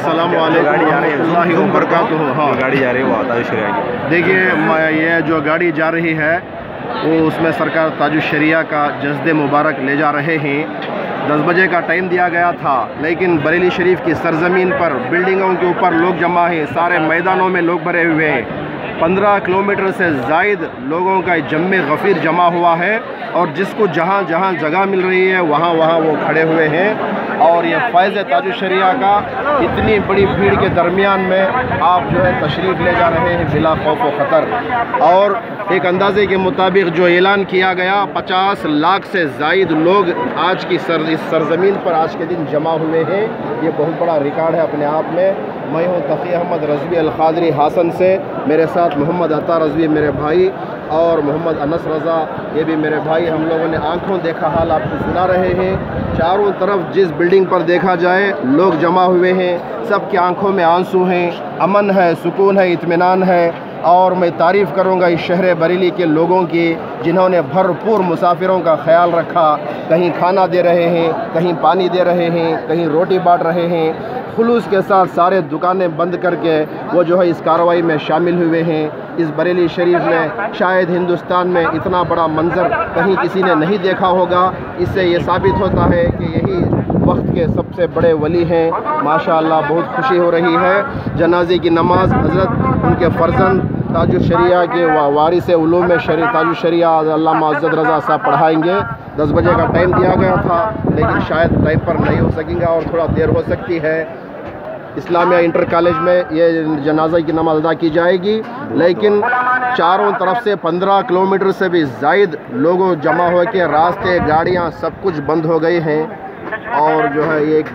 अस्सलामु अलैकुम रहमतुल्लाहि व बरकातुहू। हाँ, गाड़ी जा रही है वो ताजुश शरिया की। देखिए ये जो गाड़ी जा रही है वो उसमें सरकार ताजुश शरिया का जस्दे मुबारक ले जा रहे हैं। 10 बजे का टाइम दिया गया था, लेकिन बरेली शरीफ की सरजमीन पर बिल्डिंगों के ऊपर लोग जमा हैं, सारे मैदानों में लोग भरे हुए हैं। 15 किलोमीटर से ज़ायद लोगों का जम्मे गफ़ीर जमा हुआ है और जिसको जहाँ जहाँ जगह मिल रही है वहाँ वहाँ वो खड़े हुए हैं। और ये फ़ैज़ ताजुश शरिया का इतनी बड़ी भीड़ के दरमियान में आप जो है तशरीफ़ ले जा रहे हैं बिला खौफ व ख़तर। और एक अंदाज़े के मुताबिक जो ऐलान किया गया 50 लाख से ज़ायद लोग आज की इस सरज़मीन पर आज के दिन जमा हुए हैं। ये बहुत बड़ा रिकॉर्ड है अपने आप में। मैं हूँ तक़ी अहमद रज़वी अल-क़ादरी हासन से, मेरे साथ मोहम्मद अता रज़वी मेरे भाई और मोहम्मद अनस रज़ा ये भी मेरे भाई। हम लोगों ने आंखों देखा हाल आपको सुना रहे हैं। चारों तरफ जिस बिल्डिंग पर देखा जाए लोग जमा हुए हैं, सबकी आंखों में आंसू हैं, अमन है, सुकून है, इत्मीनान है। और मैं तारीफ़ करूँगा इस शहर बरेली के लोगों की जिन्होंने भरपूर मुसाफिरों का ख्याल रखा। कहीं खाना दे रहे हैं, कहीं पानी दे रहे हैं, कहीं रोटी बांट रहे हैं। खुलूस के साथ सारे दुकानें बंद करके वो जो है इस कार्रवाई में शामिल हुए हैं। इस बरेली शरीफ में शायद हिंदुस्तान में इतना बड़ा मंज़र कहीं किसी ने नहीं देखा होगा। इससे ये साबित होता है कि यही वक्त के सबसे बड़े वली हैं। माशाअल्लाह बहुत खुशी हो रही है। जनाजे की नमाज़ हज़रत उनके फ़र्जंद ताजुश शरिया के वारिस उलूम शरी ताजुश शरिया अल्लामा अज़्ज़द रज़ा साहब पढ़ाएंगे। 10 बजे का टाइम दिया गया था, लेकिन शायद टाइम पर नहीं हो सकेंगे और थोड़ा देर हो सकती है। इस्लामिया इंटर कॉलेज में ये जनाजा की नमाज़ अदा की जाएगी, लेकिन चारों तरफ से 15 किलोमीटर से भी ज़ायद लोगों जमा हो के रास्ते गाड़ियाँ सब कुछ बंद हो गए हैं। और जो है ये एक